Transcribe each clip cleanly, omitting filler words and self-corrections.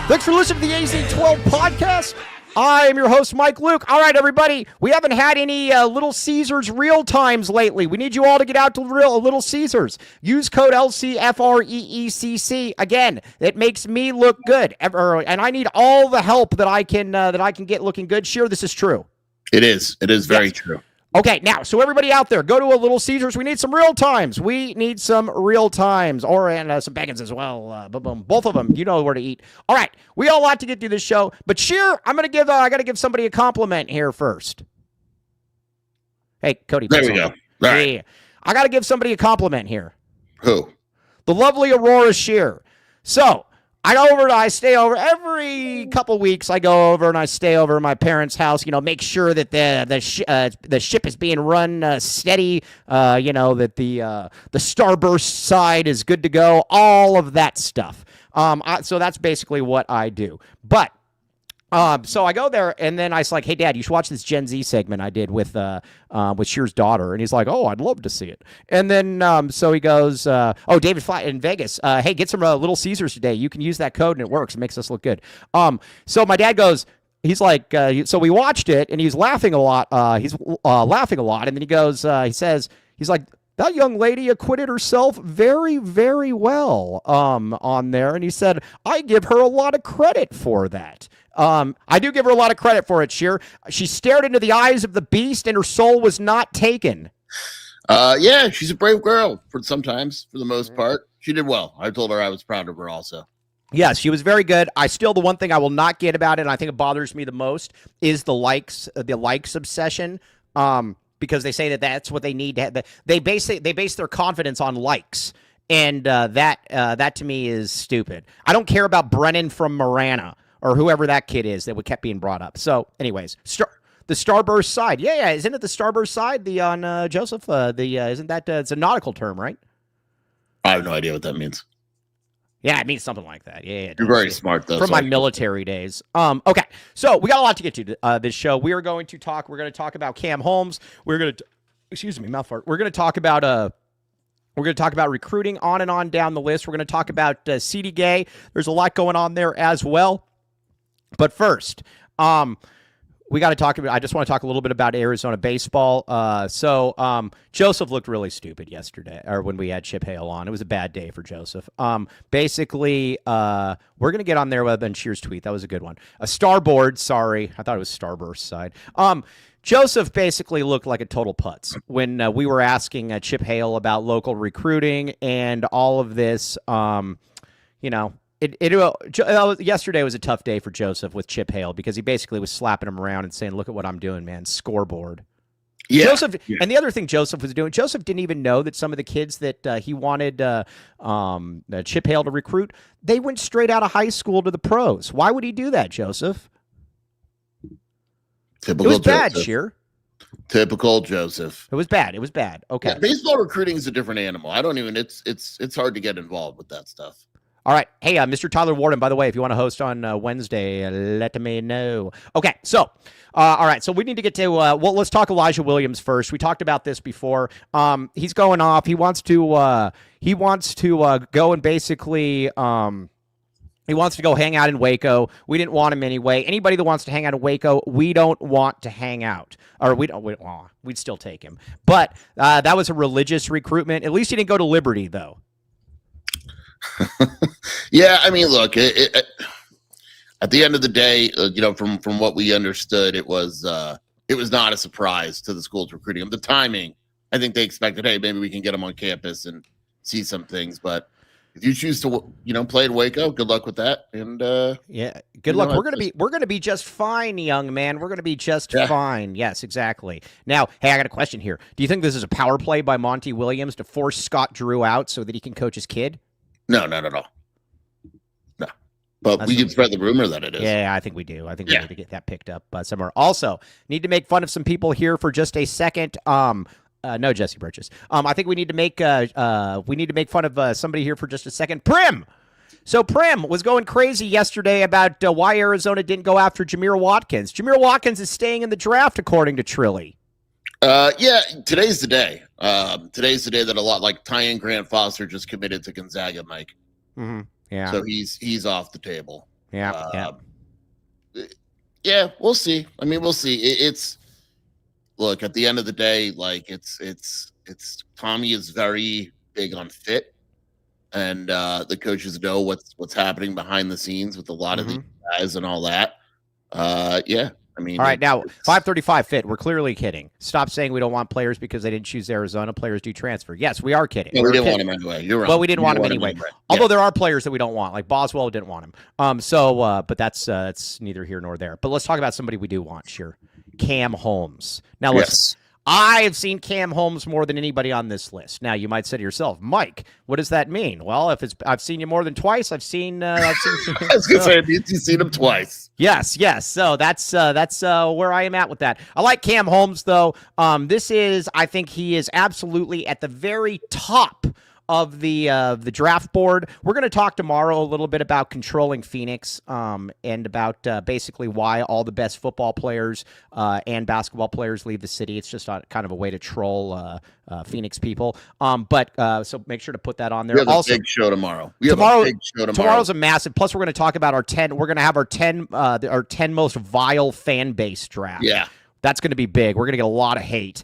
Thanks for listening to the AZ12 podcast. I am your host, Mike Luke. All right, everybody, we haven't had any Little Caesars real times lately. We need you all to get out to Little Caesars. Use code LCFREECC. Again, it makes me look good, and I need all the help that I can get looking good. Sure, this is true. It is. It is very true. Okay, now, so everybody out there, go to a Little Caesars. We need some real times. We need some real times, and some bacons as well. Boom, both of them. You know where to eat. All right, we got a lot to get through this show, but Sheer, I got to give somebody a compliment here first. Hey, Cody. There we go. All right. Yeah, I got to give somebody a compliment here. Who? The lovely Aurora Sheer. So, I stay over every couple weeks. I go over and I stay over at my parents' house. Make sure that the ship is being run steady. That the starburst side is good to go. All of that stuff. So that's basically what I do. But so I go there, and then I was like, "Hey, Dad, you should watch this Gen Z segment I did with Sheer's daughter." And he's like, "Oh, I'd love to see it." And then so he goes, "Oh, David Flat in Vegas. Hey, get some Little Caesars today. You can use that code, and it works. It makes us look good." So my dad goes, he's like, so we watched it, and he's laughing a lot. He's laughing a lot, and then he goes, he's like, "That young lady acquitted herself very, very well on there." And he said, "I give her a lot of credit for that." I do give her a lot of credit for it, Sheer. She stared into the eyes of the beast, and her soul was not taken. Yeah, she's a brave girl sometimes, for the most part. She did well. I told her I was proud of her also. Yes, she was very good. The one thing I will not get about it, and I think it bothers me the most, is the likes obsession. Because they say that's what they need to have. They base their confidence on likes, and that to me is stupid. I don't care about Brennan from Marana or whoever that kid is that kept being brought up. So, anyways, the starburst side, yeah, isn't it the starburst side? Joseph, isn't that it's a nautical term, right? I have no idea what that means. Yeah, it means something like that. Yeah, you're very smart though. From my military days. Okay, so we got a lot to get to this show. We're going to talk about Cam Holmes. Excuse me, mouth fart. We're going to talk about recruiting on and on down the list. We're going to talk about CD Gay. There's a lot going on there as well. But first, we got to talk about. I just want to talk a little bit about Arizona baseball. So Joseph looked really stupid yesterday, or when we had Chip Hale on. It was a bad day for Joseph. Basically, we're gonna get on there with Ben Shear's tweet. That was a good one. A starboard. Sorry, I thought it was starburst side. Joseph basically looked like a total putz when we were asking Chip Hale about local recruiting and all of this. Yesterday was a tough day for Joseph with Chip Hale because he basically was slapping him around and saying, "Look at what I'm doing, man. Scoreboard." Yeah. Joseph, yeah. And the other thing Joseph was doing, Joseph didn't even know that some of the kids that he wanted Chip Hale to recruit, they went straight out of high school to the pros. Why would he do that, Joseph? Typical it was Joseph. Bad, Sheer. Typical Joseph. It was bad. Okay. Yeah, baseball recruiting is a different animal. It's hard to get involved with that stuff. All right. Hey, Mr. Tyler Warden, by the way, if you want to host on Wednesday, let me know. Okay. So, all right. So we need to get to, let's talk Elijah Williams first. We talked about this before. He's going off. He wants to go and basically, he wants to go hang out in Waco. We didn't want him anyway. Anybody that wants to hang out in Waco, we don't want to hang out. Or we'd still take him. But that was a religious recruitment. At least he didn't go to Liberty, though. Yeah, I mean, look, at the end of the day, from what we understood, it was not a surprise to the school's recruiting. The timing, I think they expected, hey, maybe we can get him on campus and see some things. But if you choose to, play at Waco, good luck with that. And yeah, good luck. We're gonna be just fine, young man. We're gonna be just fine. Yes, exactly. Now, hey, I got a question here. Do you think this is a power play by Monty Williams to force Scott Drew out so that he can coach his kid? No, not at all. No. But we can spread the rumor that it is. Yeah, I think we do. I think we need to get that picked up somewhere. Also, need to make fun of some people here for just a second. No, Jesse Burgess. I think we need to make fun of somebody here for just a second. Prim! So Prim was going crazy yesterday about why Arizona didn't go after Jameer Watkins. Jameer Watkins is staying in the draft, according to Trilly. Yeah, today's the day. Today's the day that a lot like Tyan Grant Foster just committed to Gonzaga, Mike. Mm-hmm. Yeah. So he's off the table. Yeah. Yeah, we'll see. I mean, we'll see. It's look at the end of the day, like it's Tommy is very big on fit, and the coaches know what's happening behind the scenes with a lot of Mm-hmm. these guys and all that. Yeah, I mean, All right, now 535 fit. We're clearly kidding. Stop saying we don't want players because they didn't choose Arizona. Players do transfer. Yes, we are kidding. Yeah, we didn't want him anyway. You're right. Well, we didn't want him anyway. Although there are players that we don't want, like Boswell didn't want him. But that's neither here nor there. But let's talk about somebody we do want. Sure, Cam Holmes. Now listen. Yes. I have seen Cam Holmes more than anybody on this list. Now you might say to yourself, Mike, what does that mean? Well, if I've seen you more than twice, I've seen. I was gonna say you've seen him twice. Yes. So that's where I am at with that. I like Cam Holmes though. I think he is absolutely at the very top of the draft board. We're going to talk tomorrow a little bit about controlling Phoenix and about basically why all the best football players and basketball players leave the city. It's just kind of a way to troll Phoenix people. So make sure to put that on there. We have a big show tomorrow. Tomorrow's a massive. Plus, we're going to talk about our 10. We're going to have our 10 most vile fan base draft. Yeah. That's going to be big. We're going to get a lot of hate.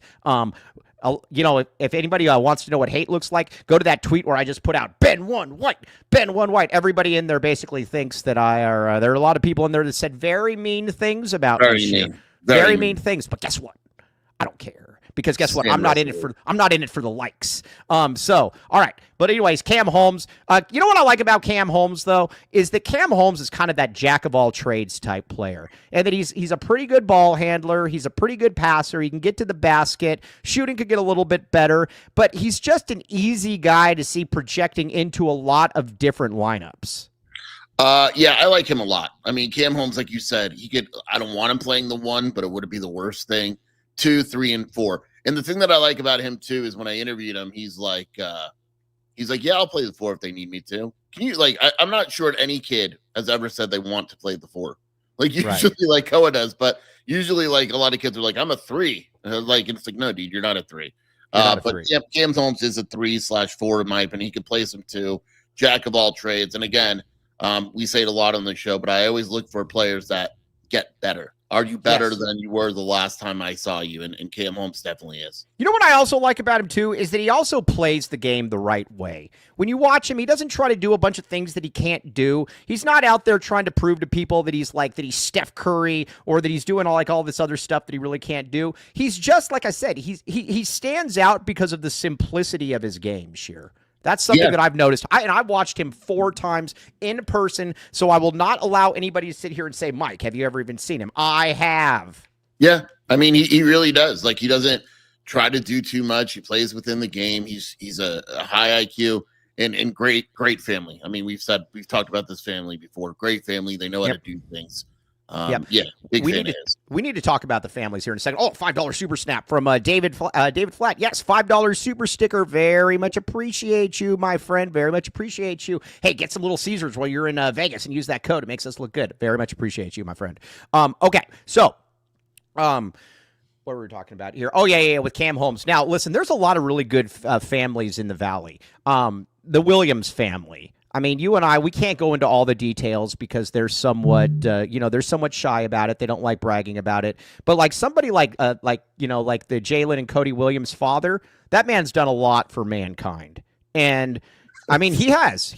If anybody wants to know what hate looks like, go to that tweet where I just put out Ben one white. Everybody in there basically thinks that there are a lot of people in there that said very mean things about me. Very mean things. But guess what? I don't care. Because guess what? I'm not in it for the likes. All right. But anyways, Cam Holmes. You know what I like about Cam Holmes though is that Cam Holmes is kind of that jack of all trades type player, and that he's a pretty good ball handler. He's a pretty good passer. He can get to the basket. Shooting could get a little bit better, but he's just an easy guy to see projecting into a lot of different lineups. Yeah, I like him a lot. I mean, Cam Holmes, like you said, I don't want him playing the 1, but it wouldn't be the worst thing. 2, 3, and 4. And the thing that I like about him too is when I interviewed him, he's like, yeah, I'll play the 4 if they need me to. Can you I'm not sure any kid has ever said they want to play the 4. Like usually like Koa does, but usually like a lot of kids are like, I'm a 3. And it's like, no, dude, you're not a 3. Yeah, Cam Holmes is a 3/4 in my opinion. He could play some 2, jack of all trades. And again, we say it a lot on the show, but I always look for players that get better. Are you better than you were the last time I saw you? And Cam Holmes definitely is. You know what I also like about him, too, is that he also plays the game the right way. When you watch him, he doesn't try to do a bunch of things that he can't do. He's not out there trying to prove to people that he's Steph Curry or that he's doing all this other stuff that he really can't do. He's just, like I said, he stands out because of the simplicity of his game, Sheer. That's something that I've noticed. I've watched him 4 times in person, so I will not allow anybody to sit here and say, Mike, have you ever even seen him? I have. Yeah. I mean, he really does. Like, he doesn't try to do too much. He plays within the game. He's a high IQ and great family. I mean, we've talked about this family before. Great family. They know how to do things. Yeah, big fan is. We need to talk about the families here in a second. Oh, $5 super snap from David Flat. Yes, $5 super sticker. Very much appreciate you, my friend. Very much appreciate you. Hey, get some Little Caesars while you're in Vegas and use that code. It makes us look good. Very much appreciate you, my friend. Okay, so what were we talking about here? Oh, yeah, with Cam Holmes. Now, listen, there's a lot of really good families in the Valley. The Williams family. I mean, you and I, we can't go into all the details because they're somewhat, they're somewhat shy about it. They don't like bragging about it. But like somebody like the Jalen and Cody Williams father, that man's done a lot for mankind. And I mean, he has.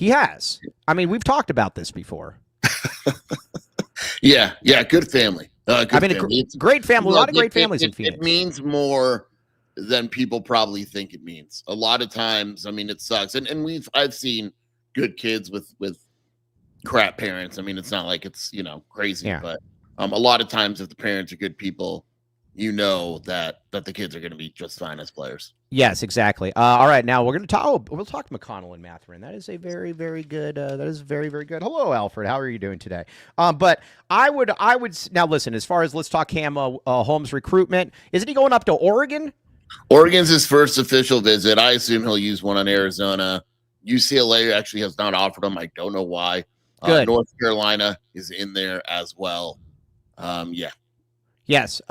I mean, we've talked about this before. Yeah. Good family. It's a great family. A lot of great families in Phoenix. It means more than people probably think it means. A lot of times, I mean, it sucks. And I've seen good kids with crap parents. I mean, it's not like it's, crazy, but a lot of times if the parents are good people, that the kids are going to be just fine as players. Yes, exactly. All right. Now we're going to talk, we'll talk McConnell and Matherin. That is a very, very good, very, very good. Hello, Alfred. How are you doing today? But I would now listen, as far as let's talk Cam Holmes recruitment, isn't he going up to Oregon? Oregon's his first official visit. I assume he'll use one on Arizona. UCLA actually has not offered him. I don't know why. Good. North Carolina is in there as well. Yeah. Yes.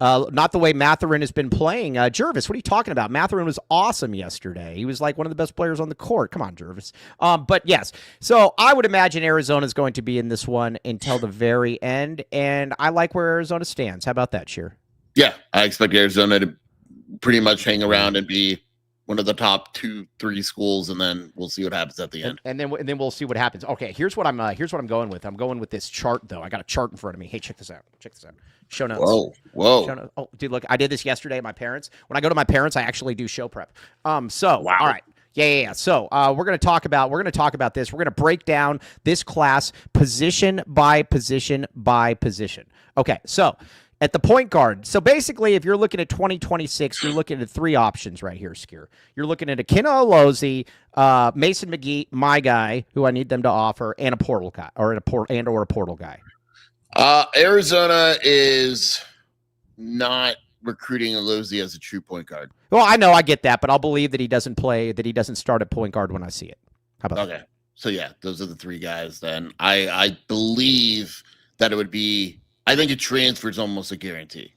Not the way Matherin has been playing. Jervis, what are you talking about? Matherin was awesome yesterday. He was like one of the best players on the court. Come on, Jervis. But yes, so I would imagine Arizona is going to be in this one until the very end, and I like where Arizona stands. How about that, Sheer? Yeah, I expect Arizona to pretty much hang around and be one of the top 2-3 schools, and then we'll see what happens at the end. And then we'll see what happens. Okay, here's what I'm going with. I'm going with this chart though. I got a chart in front of me. Hey, check this out. Show notes. Whoa. Show notes. Oh, dude, look, I did this yesterday at my parents. When I go to my parents, I actually do show prep. So wow. All right. Yeah. So we're gonna talk about this. We're gonna break down this class position by position by position. Okay, so at the point guard. So basically, if you're looking at 2026, you're looking at 3 options right here, Skier. You're looking at Akina Olozi, Mason McGee, my guy, who I need them to offer, and a portal guy, or a portal guy. Arizona is not recruiting Olozi as a true point guard. Well, I know, I get that, but I'll believe that he doesn't start at point guard when I see it. How about that? So yeah, those are the 3 guys. Then I believe that it would be. I think a transfer is almost a guarantee.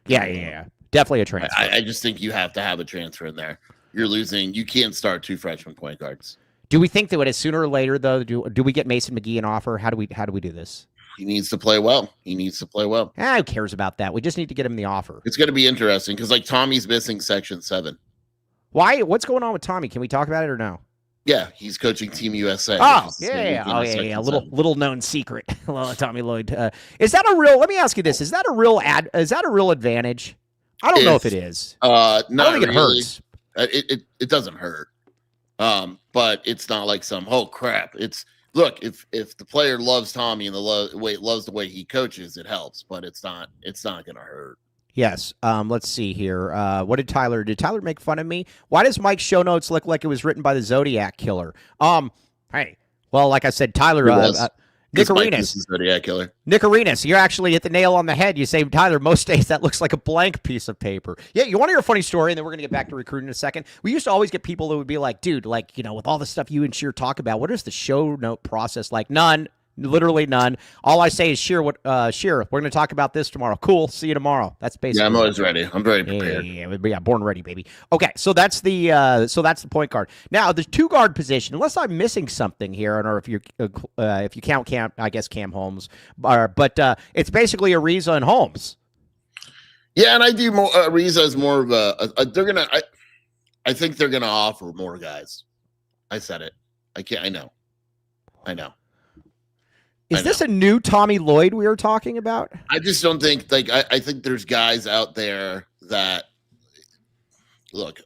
Yeah. Definitely a transfer. I just think you have to have a transfer in there. You're losing. You can't start 2 freshman point guards. Do we think that sooner or later, though, do we get Mason McGee an offer? How do we do this? He needs to play well. Who cares about that? We just need to get him the offer. It's going to be interesting because, like, Tommy's missing Section 7. Why? What's going on with Tommy? Can we talk about it or no? Yeah, he's coaching Team USA. Oh, yeah. Little known secret. Tommy Lloyd. Is that a real? Let me ask you this: Is that a real advantage? I don't know if it is. Not I don't think really. It hurts. It doesn't hurt. But it's not like some crap. It's look if the player loves Tommy and loves the way he coaches, it helps. But it's not gonna hurt. Yes. Let's see here. What did Tyler make fun of me? Why does Mike's show notes look like it was written by the Zodiac Killer? Hey, well, like I said, Tyler, Nick Arenas. Zodiac Killer. Nick Arenas, you're actually hit the nail on the head. You say, Tyler, most days that looks like a blank piece of paper. Yeah, you want to hear a funny story, and then we're going to get back to recruiting in a second. We used to always get people that would be like, dude, like, with all the stuff you and Sheer talk about, what is the show note process like? None. Literally none. All I say is, Sheer, we're going to talk about this tomorrow. Cool. See you tomorrow. That's basically. Yeah, I'm always ready. I'm very prepared. Yeah, born ready, baby. Okay, so that's the point guard. Now the 2 guard position. Unless I'm missing something here, or if you count Cam Holmes, but it's basically Ariza and Holmes. Yeah, and I do more. Ariza is more of I think they're gonna offer more guys. I said it. I know. Is this a new Tommy Lloyd we were talking about? I just don't think I think there's guys out there that look.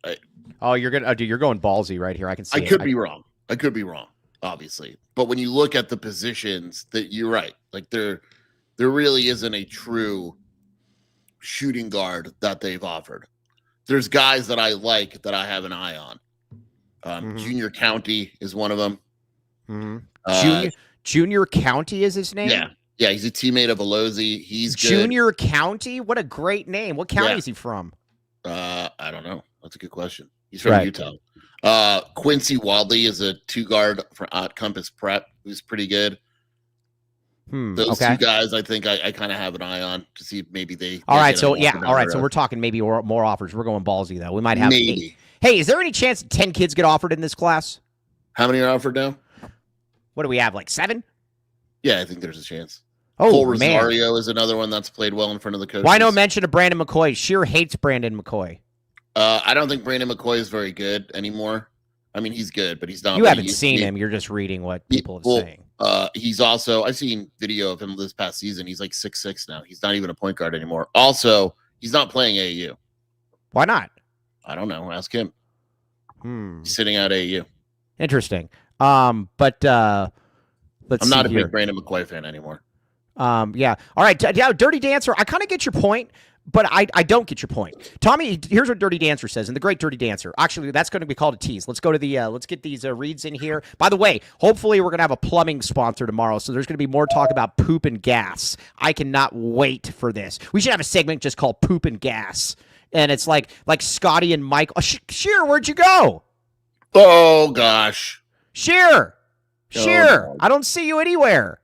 You're going ballsy right here. I can see. I could be wrong. I could be wrong, obviously. But when you look at the positions, that you're right. Like there really isn't a true shooting guard that they've offered. There's guys that I like that I have an eye on. Junior County is one of them. Mm-hmm. Junior County is his name? Yeah, he's a teammate of Alozi. He's good. Junior County? What a great name. What county is he from? I don't know. That's a good question. He's from Utah. Quincy Wadley is a 2 guard for Compass Prep who's pretty good. Those 2 guys, I think I kind of have an eye on to see if maybe they. All right, so we're talking maybe more offers. We're going ballsy though. We might have maybe. Hey, is there any chance 10 kids get offered in this class? How many are offered now? What do we have, like 7? Yeah, I think there's a chance. Oh, Cole Rosario is another one that's played well in front of the coaches. Why no mention of Brandon McCoy? Sheer hates Brandon McCoy. I don't think Brandon McCoy is very good anymore. I mean, he's good, but he's not. You haven't seen him. You're just reading what people are saying. He's also, I've seen video of him this past season. He's like 6'6" now. He's not even a point guard anymore. Also, he's not playing AAU. Why not? I don't know. Ask him. He's sitting out AAU. Interesting. But let's. I'm not a here. big Brandon McCoy fan anymore. Yeah. All right. Dirty Dancer. I kind of get your point, but I don't get your point. Tommy, here's what Dirty Dancer says, and the great Dirty Dancer. Actually, that's going to be called a tease. Let's go to the. Let's get these reads in here. By the way, hopefully we're going to have a plumbing sponsor tomorrow, so there's going to be more talk about poop and gas. I cannot wait for this. We should have a segment just called Poop and Gas, and it's like Scotty and Mike. Oh, Sheer, where'd you go? Oh gosh, Sheer. I don't see you anywhere.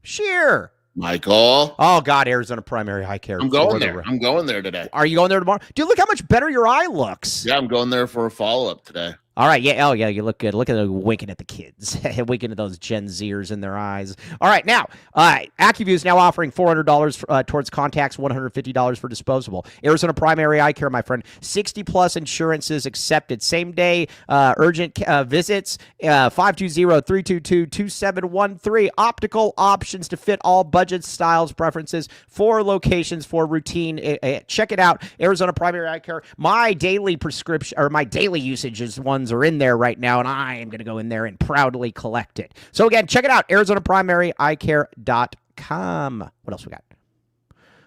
Sheer. Michael. Oh God, Arizona Primary Eye Care. I'm going there. I'm going there today. Are you going there tomorrow? Dude, look how much better your eye looks. Yeah, I'm going there for a follow-up today. All right, yeah, oh yeah, you look good. Look at the winking at the kids, winking at those Gen Zers in their eyes. All right, now, AccuView is now offering $400 towards contacts, $150 for disposable. Arizona Primary Eye Care, my friend, 60+ insurances accepted. Same day urgent visits, 520-322-2713. Optical options to fit all budgets, styles, preferences. 4 locations for routine. Check it out, Arizona Primary Eye Care. My daily prescription or my daily usage is one are in there right now, and I am going to go in there and proudly collect it. So again, check it out, ArizonaPrimaryEyeCare.com. What else we got?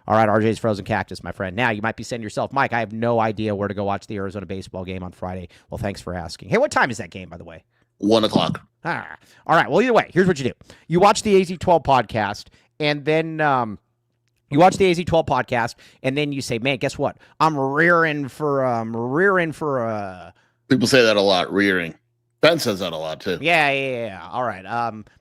All right, RJ's Frozen Cactus, my friend. Now, you might be saying to yourself, Mike, I have no idea where to go watch the Arizona baseball game on Friday. Well, thanks for asking. Hey, what time is that game, by the way? 1:00. All right, well, either way, here's what you do. You watch the AZ12 podcast, and then you watch the AZ12 podcast, and then you say, man, guess what? I'm rearing for People say that a lot, rearing. Ben says that a lot, too. Yeah. All right.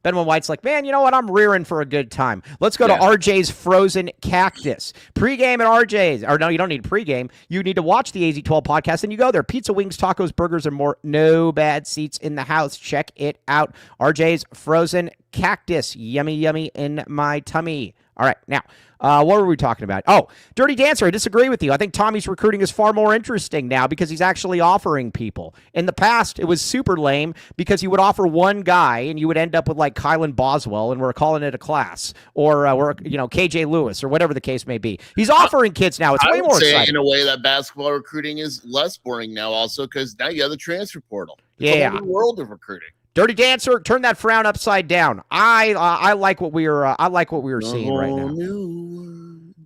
Ben White's like, man, you know what? I'm rearing for a good time. Let's go to RJ's Frozen Cactus. Pre-game at RJ's. Or no, you don't need pregame. You need to watch the AZ12 podcast, and you go there. Pizza, wings, tacos, burgers, and more. No bad seats in the house. Check it out. RJ's Frozen Cactus. Yummy, yummy in my tummy. All right, now, what were we talking about? Oh, Dirty Dancer, I disagree with you. I think Tommy's recruiting is far more interesting now because he's actually offering people. In the past, it was super lame because he would offer one guy and you would end up with like Kylan Boswell and we're calling it a class or KJ Lewis or whatever the case may be. He's offering kids now. It's way more exciting. In a way that basketball recruiting is less boring now also because now you have the transfer portal. It's a whole new world of recruiting. Dirty Dancer, turn that frown upside down. I like what we are. I like what we are seeing right now.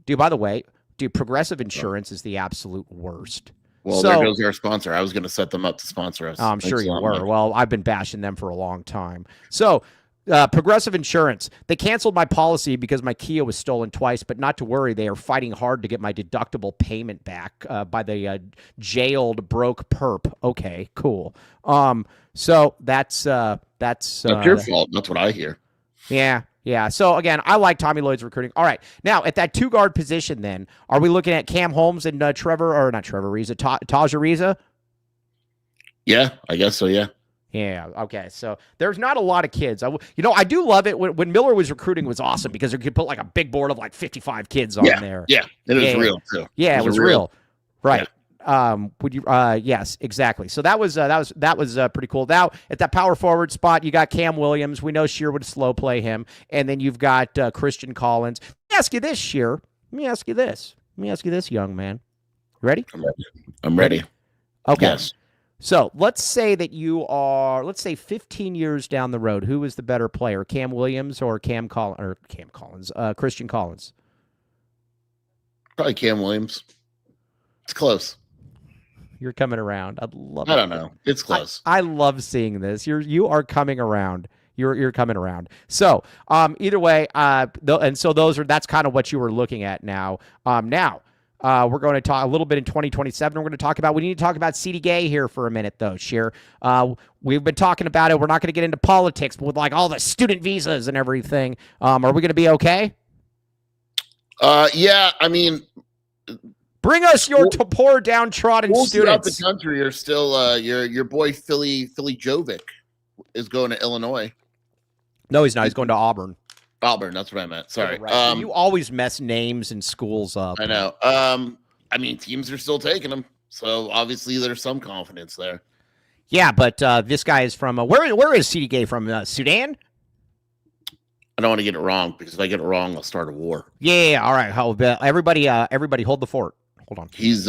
Dude, by the way, Progressive Insurance is the absolute worst. Well, there goes our sponsor. I was going to set them up to sponsor us. I'm sure you were. Well, I've been bashing them for a long time. So, Progressive Insurance, they canceled my policy because my Kia was stolen twice, but not to worry. They are fighting hard to get my deductible payment back by the jailed broke perp. Okay, cool. So that's your fault. That's what I hear. Yeah. So again, I like Tommy Lloyd's recruiting. All right, now at that 2-guard position, then are we looking at Cam Holmes and Taj Ariza? Yeah, I guess so. Yeah. Yeah. Okay. So there's not a lot of kids. I do love it when Miller was recruiting. Was awesome because you could put like a big board of like 55 kids on there. Yeah. It was real too. Yeah, it was real. Right. Yeah. Would you? Yes, exactly. So that was pretty cool. Now at that power forward spot, you got Cam Williams. We know Shear would slow play him, and then you've got Christian Collins. Let me ask you this, Shear. Let me ask you this, young man. Ready? I'm ready. Okay. Yes. So let's say that you are, 15 years down the road. Who is the better player, Cam Williams or Christian Collins? Probably Cam Williams. It's close. You're coming around. I don't know. It's close. I love seeing this. You are coming around. You're coming around. So either way, that's kind of what you were looking at now. We're going to talk a little bit in 2027. We need to talk about C.D. Gay here for a minute, though, Sheer. We've been talking about it. We're not going to get into politics, but with like all the student visas and everything, are we going to be okay? Yeah, I mean, bring us your poor downtrodden students. Throughout the country are still your boy Philly Jovic is going to Illinois. No, he's not. He's going to Auburn. Auburn, that's what I meant. Sorry. Right. You always mess names and schools up. I know. I mean, teams are still taking them, so obviously there's some confidence there. Yeah, but this guy is from where is C.D. Gay from? Sudan? I don't want to get it wrong because if I get it wrong, I'll start a war. Yeah. All right. Everybody, hold the fort. Hold on. He's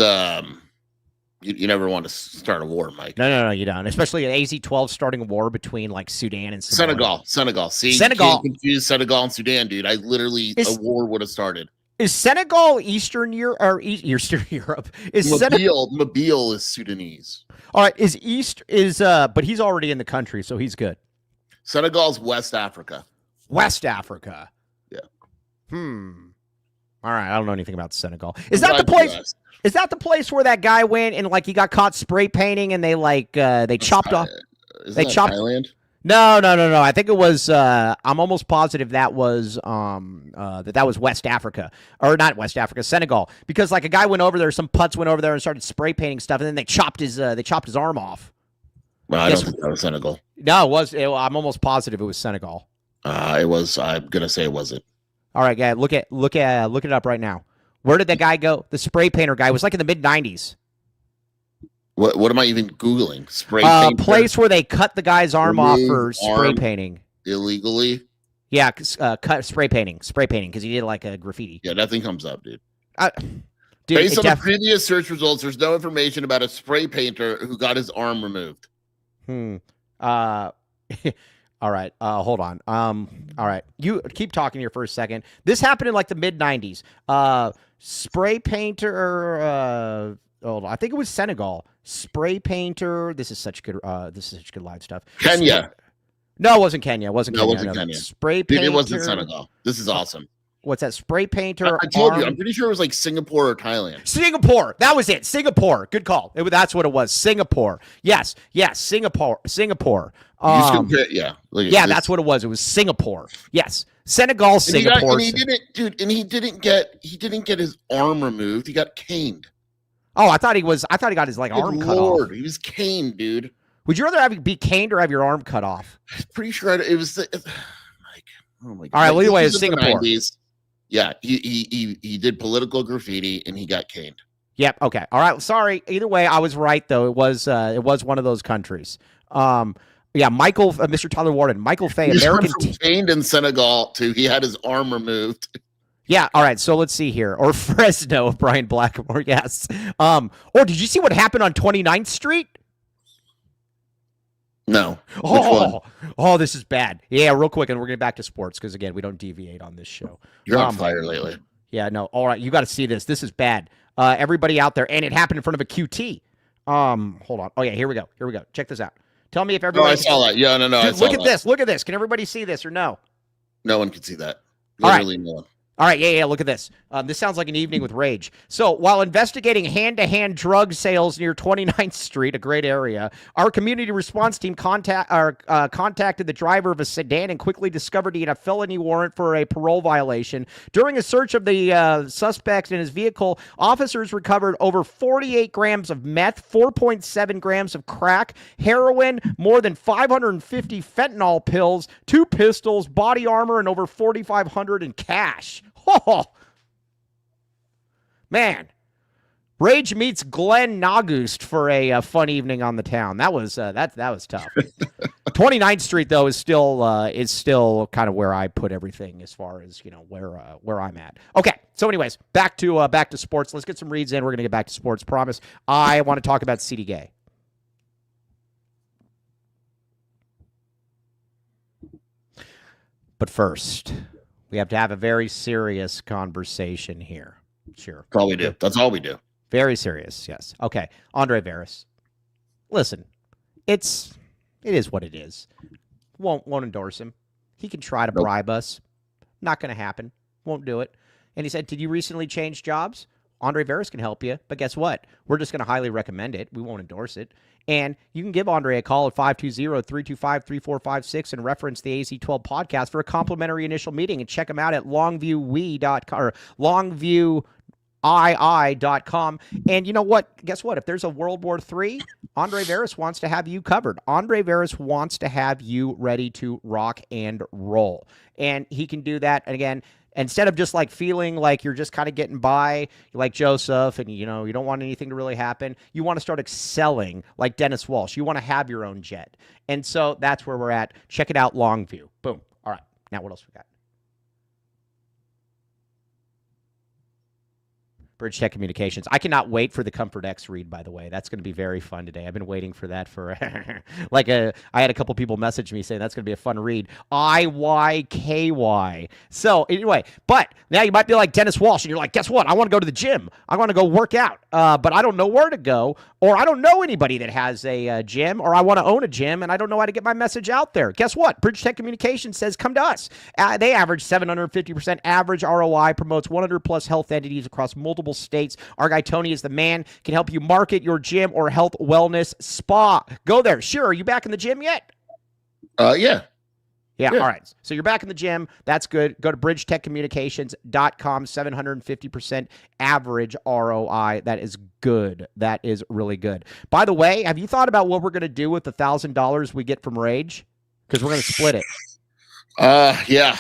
You never want to start a war, Mike. No, you don't. Especially at AZ-12 starting a war between like Sudan and Senegal. See, Senegal. You can't confuse Senegal and Sudan, dude. A war would have started. Is Senegal Eastern Europe or Eastern Europe? Mobile is Sudanese. All right, but he's already in the country, so he's good. Senegal's West Africa. West Africa. Yeah. All right, I don't know anything about Senegal. Is that the place? Is that the place where that guy went and like he got caught spray painting and they chopped off? Thailand? No. I think it was. I'm almost positive that was that was West Africa, or not West Africa, Senegal, because like a guy went over there, some putz went over there and started spray painting stuff, and then they chopped his arm off. Well, I don't think that was Senegal. No, it was. I'm almost positive it was Senegal. It was. I'm gonna say it wasn't. All right, guy, look it up right now. Where did that guy go? The spray painter guy. It was like in the mid '90s. What am I even Googling? Spray paint. Place where they cut the guy's arm off for spray painting. Illegally? Yeah, cut spray painting because he did like a graffiti. Yeah, nothing comes up, dude. Dude, based on the previous search results, there's no information about a spray painter who got his arm removed. All right. Hold on. All right. You keep talking here for a second. This happened in like the mid '90s. Spray painter. Hold on. I think it was Senegal. Spray painter. This is such good. This is such good live stuff. Kenya. No, it wasn't Kenya. It wasn't no, Kenya. It wasn't Kenya. Spray painter. Dude, it wasn't Senegal. This is awesome. What's that? Spray painter. I told you. I'm pretty sure it was like Singapore or Thailand. Singapore. That was it. Singapore. Good call. That's what it was. Singapore. Yes. Singapore. Yeah. Yeah, that's what it was. It was Singapore. Yes. Senegal, Singapore. He didn't get his arm removed. He got caned. Oh, I thought he got his arm cut off. He was caned, dude. Would you rather be caned or have your arm cut off? Pretty sure it was oh my God. All right, well, anyway, it's Singapore. Yeah, he did political graffiti and he got caned. Yep. Okay. All right. Sorry. Either way, I was right though. It was one of those countries. Yeah, Michael, Mr. Tyler Warden, Michael Fay, American caned in Senegal too. He had his arm removed. Yeah. All right. So let's see here. Or Fresno, Brian Blackmore. Yes. Or did you see what happened on 29th Street? No. Oh, this is bad. Yeah, real quick, and we're getting back to sports because again, we don't deviate on this show. You're on fire lately. Yeah, no. All right, you got to see this. This is bad. Everybody out there, and it happened in front of a QT. Hold on. Oh yeah, here we go. Check this out. Tell me if everybody. I saw that. Yeah, no. Dude, look at this. Look at this. Can everybody see this or no? No one can see that. Literally no one. All right, yeah, look at this. This sounds like an evening with rage. So while investigating hand-to-hand drug sales near 29th Street, a great area, our community response team contacted the driver of a sedan and quickly discovered he had a felony warrant for a parole violation. During a search of the suspect in his vehicle, officers recovered over 48 grams of meth, 4.7 grams of crack, heroin, more than 550 fentanyl pills, 2 pistols, body armor, and over $4,500 in cash. Oh, man. Rage meets Glenn Nagust for a fun evening on the town. That was that was tough. 29th Street though is still kind of where I put everything as far as where I'm at. Okay, so anyways, back to sports. Let's get some reads in. We're gonna get back to sports. Promise. I want to talk about CD Gay. But first, we have to have a very serious conversation here. Sure. That's all we do. That's all we do. Very serious, yes. Okay. Andre Veras. Listen, it is what it is. Won't endorse him. He can try to bribe us. Not going to happen. Won't do it. And he said, did you recently change jobs? Andre Veras can help you. But guess what? We're just going to highly recommend it. We won't endorse it. And you can give Andre a call at 520-325-3456 and reference the AZ12 podcast for a complimentary initial meeting, and check him out at longviewii.com or longviewii.com. And you know what? Guess what? If there's a World War III, Andre Veras wants to have you covered. Andre Veras wants to have you ready to rock and roll. And he can do that. And again, instead of just like feeling like you're just kind of getting by like Joseph and, you don't want anything to really happen, you want to start excelling like Dennis Walsh. You want to have your own jet. And so that's where we're at. Check it out, Longview. Boom. All right. Now what else we got? Bridge Tech Communications. I cannot wait for the Comfort X read, by the way. That's going to be very fun today. I've been waiting for that for I had a couple people message me saying that's going to be a fun read. IYKY. So anyway, but now you might be like Dennis Walsh and you're like, guess what? I want to go to the gym. I want to go work out, but I don't know where to go, or I don't know anybody that has a gym, or I want to own a gym and I don't know how to get my message out there. Guess what? Bridge Tech Communications says come to us. They average 750% average ROI, promotes 100 plus health entities across multiple states. Our guy Tony is the man, can help you market your gym or health wellness spa. Go there. Sure. Are you back in the gym yet? Yeah. Yeah, all right. So you're back in the gym. That's good. Go to bridgetechcommunications.com, 750% average ROI. That is good. That is really good. By the way, have you thought about what we're going to do with the $1,000 we get from Rage? Because we're going to split it. Yeah.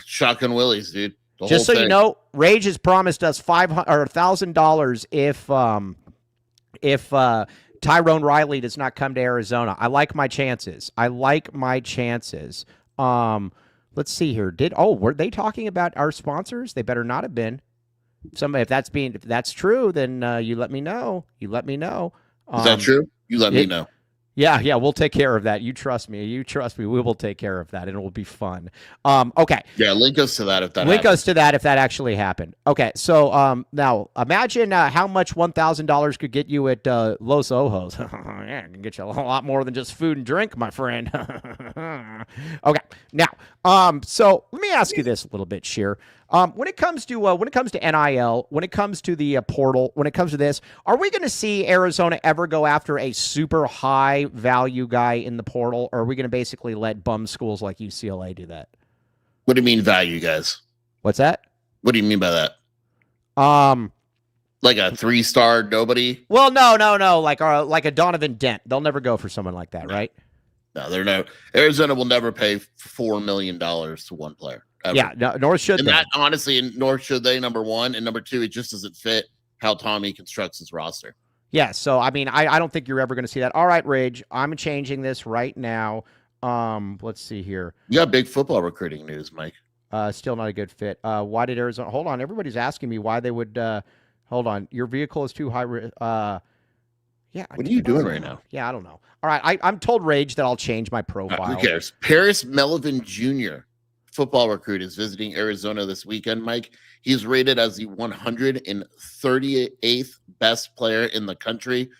Shotgun Willies, dude. Just so you know, Rage has promised us $1,000 if Tyrone Riley does not come to Arizona. I like my chances. Let's see here. Were they talking about our sponsors? They better not have been. If that's true, then you let me know. Is that true? You let me know. Yeah, we'll take care of that. You trust me. We will take care of that, and it will be fun. Okay. Yeah, link us to that if that actually happened. Okay, so now imagine how much $1,000 could get you at Los Ojos. Yeah, it can get you a lot more than just food and drink, my friend. Okay, now, so let me ask you this a little bit, Sheer. When it comes to NIL, when it comes to the portal, when it comes to this, are we going to see Arizona ever go after a super high value guy in the portal, or are we going to basically let bum schools like UCLA do that? What do you mean value, guys? What's that? What do you mean by that? Like a 3-star nobody? Well, no, like a Donovan Dent. They'll never go for someone like that, right? No, they're no. Arizona will never pay $4 million to one player. Ever. Yeah, no, nor should and they. That honestly, nor should they. Number one, and number two, it just doesn't fit how Tommy constructs his roster. Yeah, so I mean, I don't think you're ever going to see that. All right, Rage, I'm changing this right now. Let's see here. You got big football recruiting news, Mike. Still not a good fit. Why did Arizona? Hold on, everybody's asking me why they would. Hold on, your vehicle is too high. Yeah. What are you doing right now? Yeah, I don't know. All right, I'm told Rage that I'll change my profile. Who cares? Paris Melvin Jr. football recruit is visiting Arizona this weekend, Mike. He's rated as the 138th best player in the country.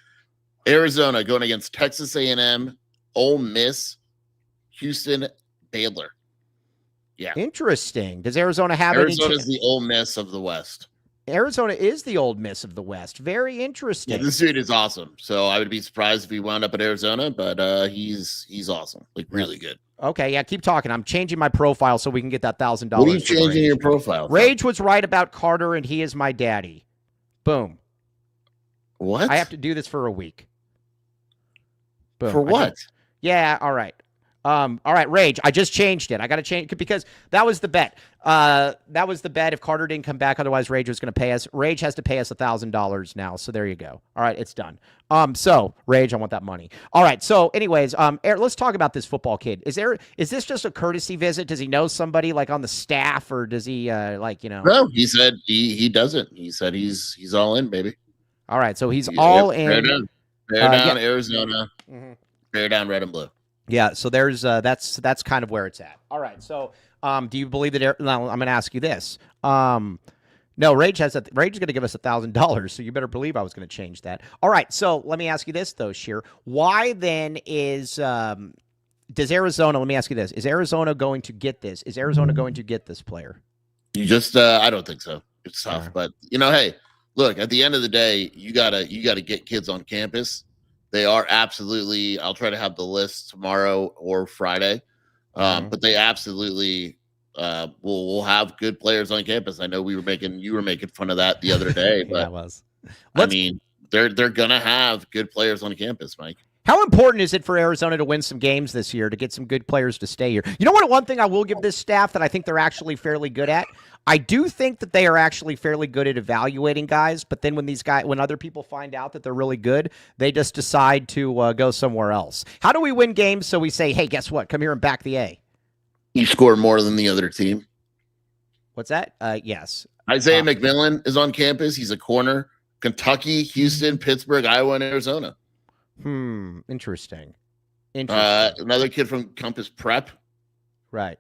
Arizona going against Texas A&M, Ole Miss, Houston, Baylor. Yeah. Interesting. Does Arizona have Arizona's the Ole Miss of the West. Arizona is the Ole Miss of the West. Very interesting. Yeah, this dude is awesome. So I would be surprised if he wound up at Arizona, but he's awesome. Like really good. Okay, yeah, keep talking. I'm changing my profile so we can get that $1,000. What are you changing your profile? Rage was right about Carter, and he is my daddy. Boom. What? I have to do this for a week. Boom. For what? Yeah, all right. All right, Rage. I just changed it. I got to change because that was the bet. That was the bet. If Carter didn't come back, otherwise Rage was going to pay us. Rage has to pay us $1,000 now. So there you go. All right, it's done. So Rage, I want that money. All right. So, anyways, let's talk about this football kid. Is this just a courtesy visit? Does he know somebody like on the staff, or does he No, he said he doesn't. He said he's all in, baby. All right. So he's all in. Bear down, Arizona. Mm-hmm. Bear down, red and blue. Yeah, so there's that's kind of where it's at. All right, so do you believe that? Now I'm going to ask you this. No, Rage is going to give us $1,000, so you better believe I was going to change that. All right, so let me ask you this though, Sheer. Why then does Arizona? Let me ask you this: is Arizona going to get this? Is Arizona going to get this player? You just I don't think so. It's tough, but hey, look. At the end of the day, you gotta get kids on campus. They are absolutely. I'll try to have the list tomorrow or Friday, but they absolutely will have good players on campus. I know you were making fun of that the other day, but yeah, it was. I mean, they're gonna have good players on campus, Mike. How important is it for Arizona to win some games this year to get some good players to stay here? You know what? One thing I will give this staff that I think they're actually fairly good at. I do think that they are actually fairly good at evaluating guys, but then when other people find out that they're really good, they just decide to go somewhere else. How do we win games so we say, hey, guess what? Come here and back the A. You score more than the other team. What's that? Yes. Isaiah McMillan is on campus. He's a corner. Kentucky, Houston, Pittsburgh, Iowa, and Arizona. Interesting. Another kid from Compass Prep. Right.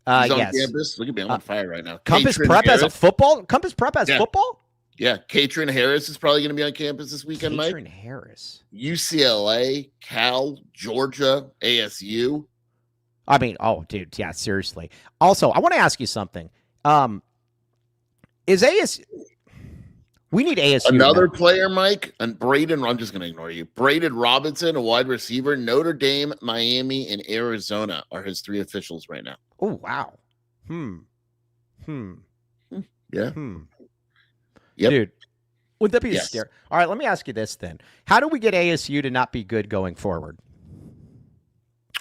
He's on yes. campus. Look at me, I'm on fire right now. Compass Prep has a football? Compass Prep has football? Yeah, Katrin Harris is probably going to be on campus this weekend, Mike. Katrin Harris. UCLA, Cal, Georgia, ASU. I mean, oh, dude, yeah, seriously. Also, I want to ask you something. Will We need ASU. Another player, Mike, and Braden. I'm just going to ignore you. Braden Robinson, a wide receiver. Notre Dame, Miami, and Arizona are his 3 officials right now. Oh, wow. Yeah. Yep. Dude, would that be a scare? All right, let me ask you this then. How do we get ASU to not be good going forward?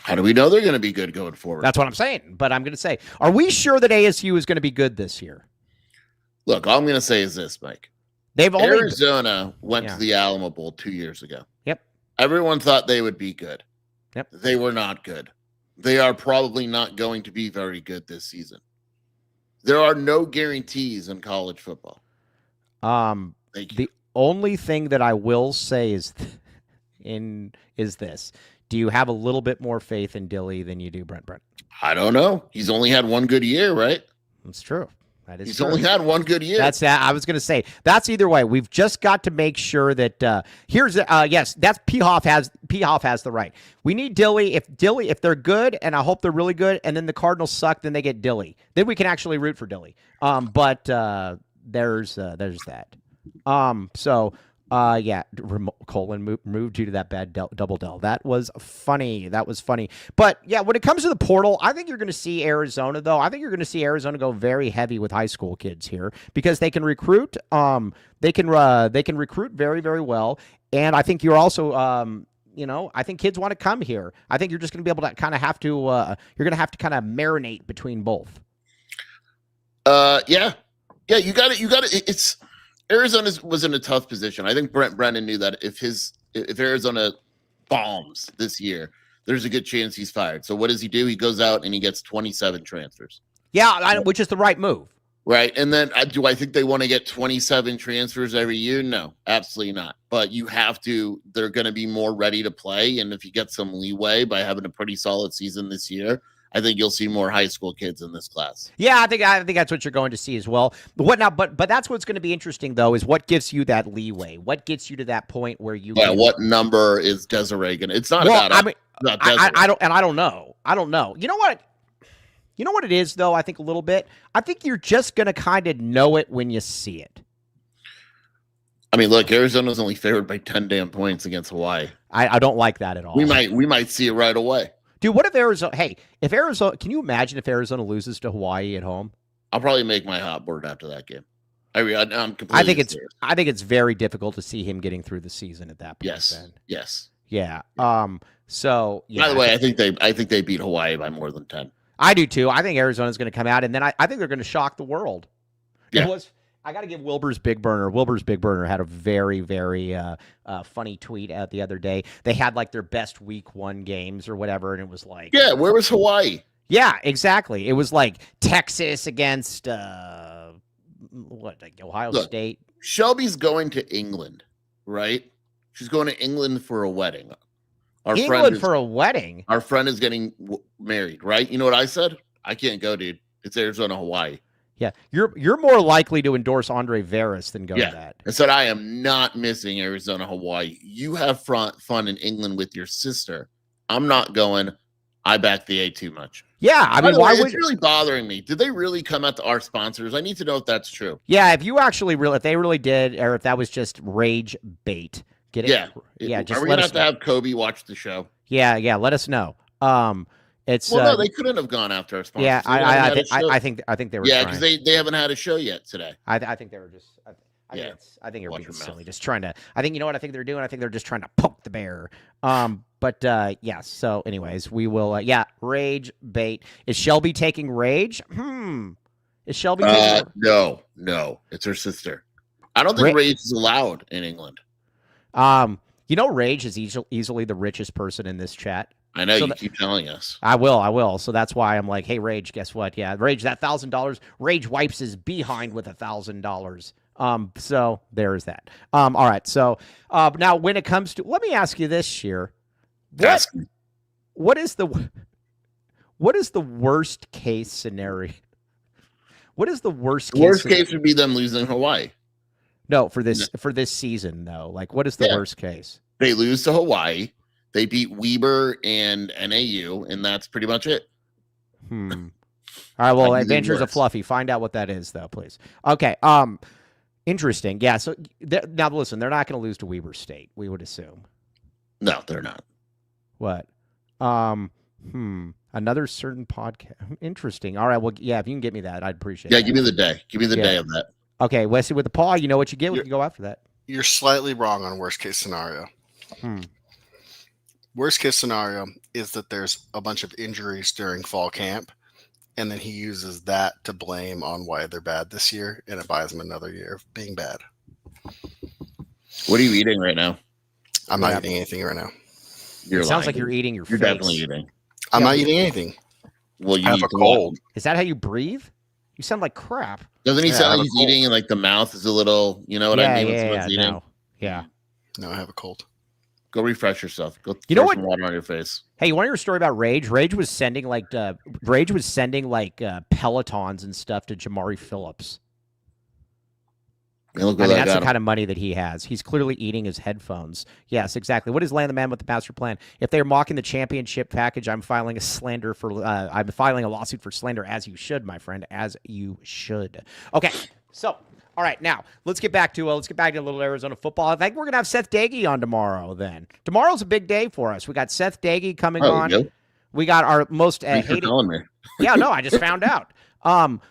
How do we know they're going to be good going forward? That's what I'm saying. But I'm going to say, are we sure that ASU is going to be good this year? Look, all I'm going to say is this, Mike. Arizona went to the Alamo Bowl 2 years ago. Yep. Everyone thought they would be good. Yep. They were not good. They are probably not going to be very good this season. There are no guarantees in college football. The only thing that I will say is this. Do you have a little bit more faith in Dilly than you do Brent? I don't know. He's only had one good year, right? That's true. He's only had one good year. That's that. I was going to say that's either way. We've just got to make sure that yes, that's P. Hoff has the right. We need Dilly. If they're good, and I hope they're really good, and then the Cardinals suck, then they get Dilly. Then we can actually root for Dilly. But there's that. Colin moved you to that bad double del. That was funny. But yeah, when it comes to the portal, I think you're going to see Arizona, though. I think you're going to see Arizona go very heavy with high school kids here because they can recruit. They can recruit very, very well. And I think you're also, I think kids want to come here. I think you're just going to be able to kind of have to, you're going to have to kind of marinate between both. Yeah, you got it. It's Arizona was in a tough position. I think Brent Brennan knew that if Arizona bombs this year, there's a good chance he's fired. So what does he do? He goes out and he gets 27 transfers. Yeah, which is the right move. Right. And then do I think they want to get 27 transfers every year? No, absolutely not. But they're going to be more ready to play. And if you get some leeway by having a pretty solid season this year, I think you'll see more high school kids in this class. Yeah, I think that's what you're going to see as well. But that's what's going to be interesting though is what gives you that leeway. What gets you to that point where you? Yeah. What number is Desiree going? It's not about. I don't know. You know what? You know what it is though. I think a little bit. I think you're just going to kind of know it when you see it. I mean, look, Arizona's only favored by 10 damn points against Hawaii. I don't like that at all. We might see it right away. Dude, what if Arizona? Hey, can you imagine if Arizona loses to Hawaii at home? I'll probably make my hot board after that game. I'm completely. I think it's very difficult to see him getting through the season at that point. Yes. Then. Yes. Yeah. So. Yeah, by the way, I think they beat Hawaii by more than 10. I do too. I think Arizona's going to come out, and then I think they're going to shock the world. Yeah. I got to give Wilbur's Big Burner. Wilbur's Big Burner had a very, very funny tweet out the other day. They had like their best week 1 games or whatever, and it was like, yeah, where was Hawaii? Yeah, exactly. It was like Texas against Ohio State. Shelby's going to England, right? She's going to England for a wedding. For a wedding? Our friend is getting married, right? You know what I said? I can't go, dude. It's Arizona, Hawaii. Yeah, you're more likely to endorse Andre Veras than go to that. I said I am not missing Arizona, Hawaii. You have fun in England with your sister. I'm not going. I back the A too much. Yeah, I mean, why would it's really bothering me? Did they really come at our sponsors? I need to know if that's true. Yeah, if they really did, or if that was just rage bait. Get it? Yeah. Just are we gonna have to have Kobe watch the show? Yeah. Let us know. No, they couldn't have gone after our sponsors. Yeah, I think they were. Yeah, because they haven't had a show yet today. I think they were just. I think they're being silly, just trying to. I think you know what I think they're doing. I think they're just trying to poke the bear. Yes. So, anyways, we will. Rage bait. Is Shelby taking rage? Is Shelby? Taking No. It's her sister. I don't think rage is allowed in England. Rage is easily the richest person in this chat. I know, so you keep telling us. I will. So that's why I'm like, hey, Rage, guess what? Yeah, Rage, that $1,000. Rage wipes his behind with $1,000. So there is that. All right. So now when it comes to, let me ask you this, Sheer. What is the worst case scenario? What is the worst case? Worst case would be them losing Hawaii. No, for this season though. Like, what is the worst case? They lose to Hawaii. They beat Weber and NAU, and that's pretty much it. All right. Well, Adventures of Fluffy. Find out what that is, though, please. Okay. Interesting. Yeah. So now listen, they're not going to lose to Weber State, we would assume. No, they're not. What? Another certain podcast. Interesting. All right. Well, yeah, if you can get me that, I'd appreciate it. Yeah, give me the day. Give me the day of that. Okay, Wesley, with the paw, you know what you get. We can go after that. You're slightly wrong on worst case scenario. Worst case scenario is that there's a bunch of injuries during fall camp, and then he uses that to blame on why they're bad this year, and it buys him another year of being bad. What are you eating right now? I'm not eating anything right now. It sounds like you're eating your face. You're definitely eating. I'm not eating anything. Well, you have a cold. Is that how you breathe? You sound like crap. Doesn't he sound like he's eating and like the mouth is a little, you know what I mean? When someone's eating? No. Yeah. No, I have a cold. Go refresh yourself. Go you know throw what? some water on your face. Hey, you want to hear a story about Rage? Rage was sending Pelotons and stuff to Jamari Phillips. That's the kind of money that he has. He's clearly eating his headphones. Yes, exactly. What is Land the Man with the Master Plan? If they're mocking the championship package, I'm filing a lawsuit for slander, as you should, my friend, as you should. Okay, so all right, now let's get back to a little Arizona football. I think we're gonna have Seth Dagey on tomorrow. Then tomorrow's a big day for us. We got Seth Dagey coming on. Go. We got our most hated. Yeah, no, I just found out.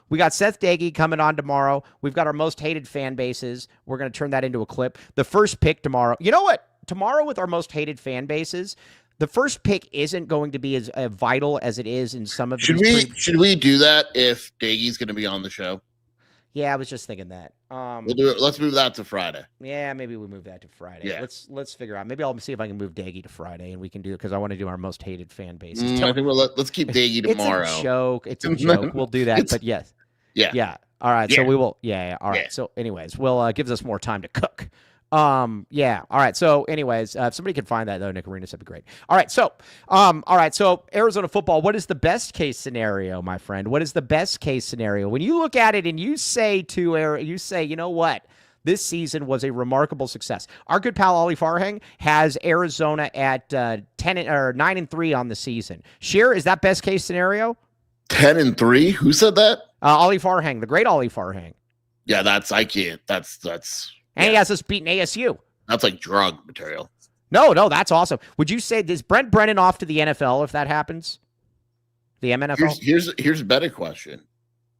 We got Seth Dagey coming on tomorrow. We've got our most hated fan bases. We're going to turn that into a clip. The first pick tomorrow. You know what? Tomorrow with our most hated fan bases, the first pick isn't going to be as vital as it is in some of Should we do that if Dagey's going to be on the show? Yeah, I was just thinking that. We'll do it. Let's move that to Friday. Yeah, maybe we move that to Friday. Yeah. Let's figure out. Maybe I'll see if I can move Dagey to Friday, and we can do it because I want to do our most hated fan bases. I think let's keep Dagey tomorrow. It's a joke. It's a joke. We'll do that. But yes. Yeah. All right. Yeah. So we will. Yeah. All right. Yeah. So, anyways, gives us more time to cook. Yeah. All right. So, anyways, if somebody can find that though, Nick Arenas, that'd be great. All right. So, So Arizona football. What is the best case scenario, my friend? What is the best case scenario when you look at it and you say, you know what? This season was a remarkable success. Our good pal Ollie Farhang has Arizona at 9-3 on the season. Sheer, is that best case scenario? 10-3. Who said that? Ollie Farhang, the great Ollie Farhang. Yeah, I can't. That's. And he has us beating ASU. That's like drug material. No, that's awesome. Would you say is Brent Brennan off to the NFL if that happens? The MNFL? Here's a better question.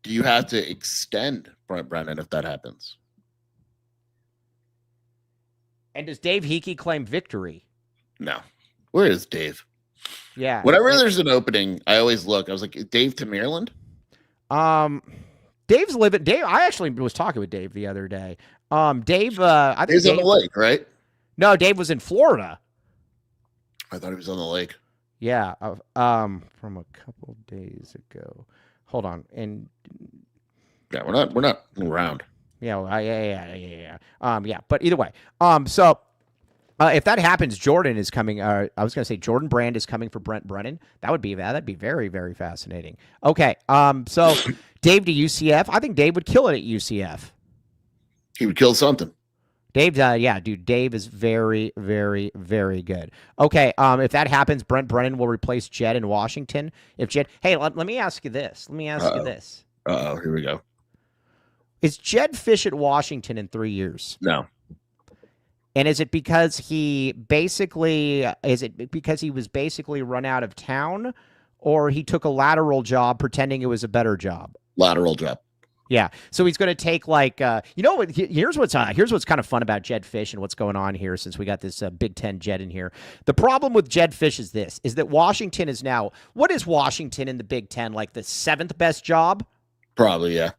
Do you have to extend Brent Brennan if that happens? And does Dave Hickey claim victory? No. Where is Dave? Yeah. Whenever there's an opening, I always look. I was like, Dave to Maryland? Dave's living. Dave, I actually was talking with Dave the other day. Dave, I think he's on the lake, right? No, Dave was in Florida. I thought he was on the lake. Yeah. From a couple days ago. Hold on. And yeah, we're not around. Yeah. Yeah. But either way. If that happens, Jordan is coming. I was going to say Jordan Brand is coming for Brent Brennan. That'd be very, very fascinating. Okay. So Dave to UCF. I think Dave would kill it at UCF. He would kill something. Dave, Dave is very, very, very good. Okay, if that happens, Brent Brennan will replace Jed in Washington. If Jed, hey, let me ask you this. Uh-oh, here we go. Is Jed Fish at Washington in 3 years? No. And is it because he was basically run out of town, or he took a lateral job pretending it was a better job? Lateral job. Yeah, so he's going to take here's what's kind of fun about Jed Fish and what's going on here since we got this Big Ten Jed in here. The problem with Jed Fish is that Washington is now, what is Washington in the Big Ten, like the 7th best job? Probably, yeah.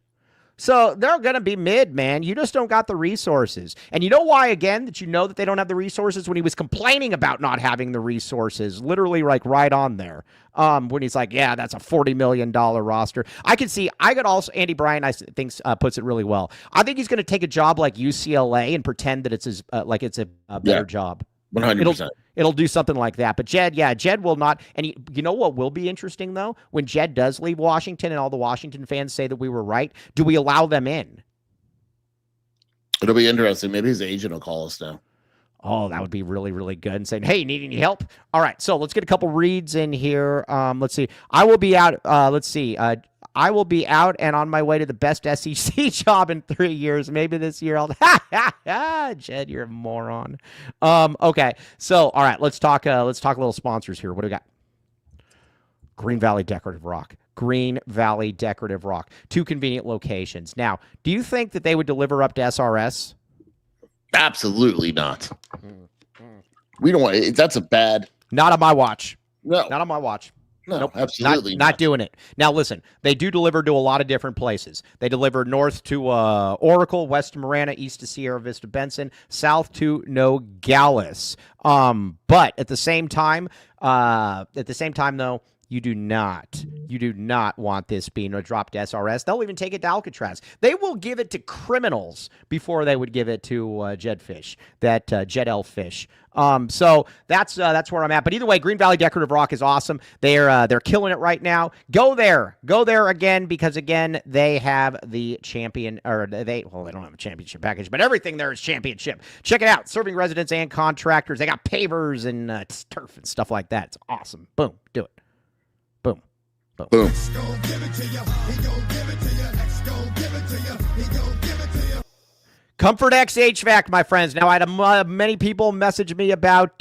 So they're going to be mid, man. You just don't got the resources. And you know why, again, that you know that they don't have the resources? When he was complaining about not having the resources, literally like right on there. When he's like, yeah, that's a $40 million roster. I could also, Andy Bryan, I think, puts it really well. I think he's going to take a job like UCLA and pretend that it's it's a better job. 100%. It'll do something like that. But Jed will not. And you know what will be interesting, though? When Jed does leave Washington and all the Washington fans say that we were right, do we allow them in? It'll be interesting. Maybe his agent will call us now. Oh, that would be really, really good. And saying, hey, need any help? All right, so let's get a couple reads in here. Let's see. I will be out. Let's see. I will be out and on my way to the best SEC job in 3 years. Maybe this year I'll. Jed, you're a moron. Okay, so all right, let's talk. Let's talk a little sponsors here. What do we got? Green Valley Decorative Rock. Green Valley Decorative Rock. 2 convenient locations. Now, do you think that they would deliver up to SRS? Absolutely not. We don't want it. That's a bad. Not on my watch. No. Not on my watch. No, nope, absolutely not doing it. Now, listen, they do deliver to a lot of different places. They deliver north to Oracle, west to Marana, east to Sierra Vista Benson, south to Nogales. But at the same time, though, you do not want this being dropped to SRS. They'll even take it to Alcatraz. They will give it to criminals before they would give it to Jedfish, that Jed Fish. So that's where I'm at. But either way, Green Valley Decorative Rock is awesome. They're killing it right now. Go there again, because again they have the champion, or they don't have a championship package, but everything there is championship. Check it out. Serving residents and contractors. They got pavers and turf and stuff like that. It's awesome. Boom, do it. Boom. Boom. Comfort X HVAC, my friends. Now, I had many people message me about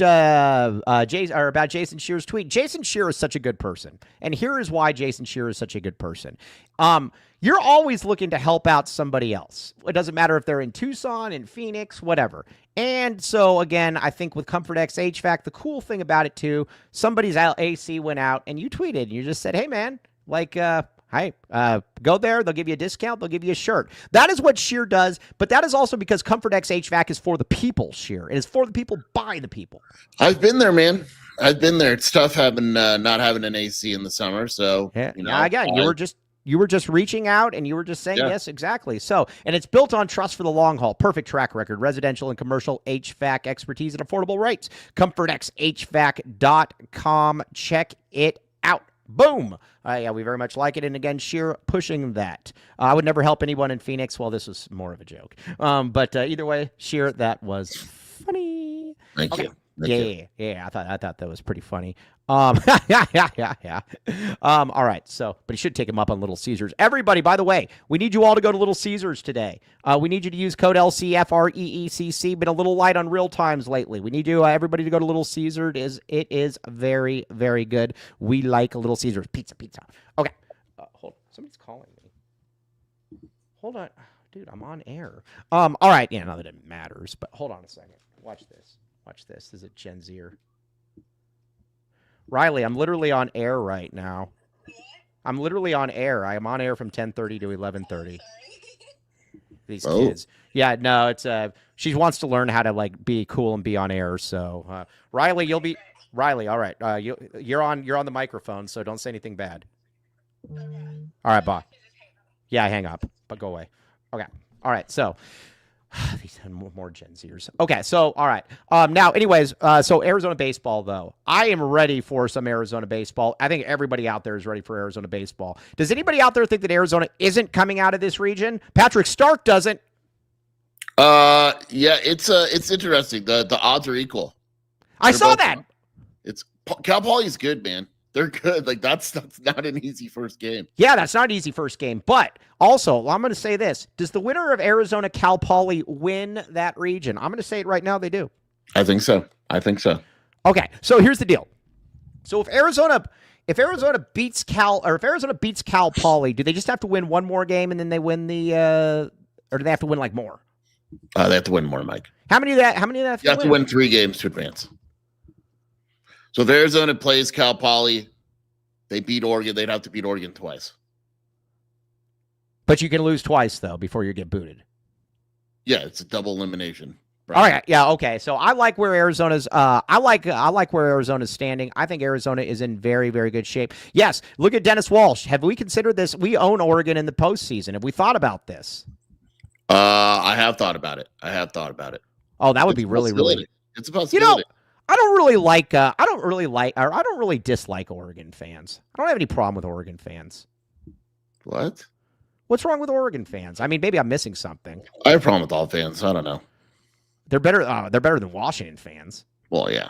Jason Shearer's tweet. Jason Shearer is such a good person, and here is why Jason Shearer is such a good person. You're always looking to help out somebody else. It doesn't matter if they're in Tucson, in Phoenix, whatever. And so, again, I think with Comfort X HVAC, the cool thing about it, too, somebody's AC went out, and you tweeted, and you just said, hey, man, like, hi, go there. They'll give you a discount. They'll give you a shirt. That is what Sheer does, but that is also because Comfort X HVAC is for the people, Sheer. It is for the people, by the people. I've been there, man. I've been there. It's tough having not having an AC in the summer. So, yeah, again, you were just reaching out, and you were just saying, yes, exactly. So, and it's built on trust for the long haul. Perfect track record, residential and commercial HVAC expertise at affordable rates. ComfortXHVAC.com. Check it out. Boom. Yeah, we very much like it. And again, Sheer pushing that. I would never help anyone in Phoenix. Well, this was more of a joke. But either way, Sheer, that was funny. Thank you. Yeah. I thought that was pretty funny. Yeah. All right. So, but he should take him up on Little Caesars. Everybody, by the way, we need you all to go to Little Caesars today. We need you to use code LCFREECC. Been a little light on real times lately. We need you, everybody, to go to Little Caesars. It is very, very good. We like Little Caesars. Pizza. Okay. Hold on. Somebody's calling me. Hold on. Dude, I'm on air. All right. Yeah, not that it matters, but hold on a second. Watch this. This is a Gen Zer. Riley, I'm literally on air right now. I'm literally on air. I am on air from 10:30 to 11:30. These kids. Yeah, no, it's she wants to learn how to like be cool and be on air. So, Riley, all right. You're on the microphone, so don't say anything bad. All right, bye. Yeah, hang up, but go away. Okay. All right. So, these more Gen Zers. Okay, so all right. Now, anyways, so Arizona baseball, though, I am ready for some Arizona baseball. I think everybody out there is ready for Arizona baseball. Does anybody out there think that Arizona isn't coming out of this region? Patrick Stark doesn't. Yeah, it's interesting. The odds are equal. I saw that. Cal Poly's good, man. They're good. Like that's not an easy first game. Yeah, that's not an easy first game. But also, I'm going to say this: does the winner of Arizona Cal Poly win that region? I'm going to say it right now. They do. I think so. Okay, so here's the deal. So if Arizona beats Cal Poly, do they just have to win one more game and then they win the, or do they have to win like more? They have to win more, Mike. How many of that? You have to win 3 games to advance. So if Arizona plays Cal Poly, they beat Oregon, they'd have to beat Oregon twice. But you can lose twice, though, before you get booted. Yeah, it's a double elimination. Right. All right. Yeah. Okay. So I like where Arizona's. I like where Arizona's standing. I think Arizona is in very, very good shape. Yes. Look at Dennis Walsh. Have we considered this? We own Oregon in the postseason. Have we thought about this? I have thought about it. Oh, that would be really. It's a possibility. I don't really dislike Oregon fans. I don't have any problem with Oregon fans. What? What's wrong with Oregon fans? I mean, maybe I'm missing something. I have a problem with all fans. I don't know. They're better than Washington fans. Well, yeah.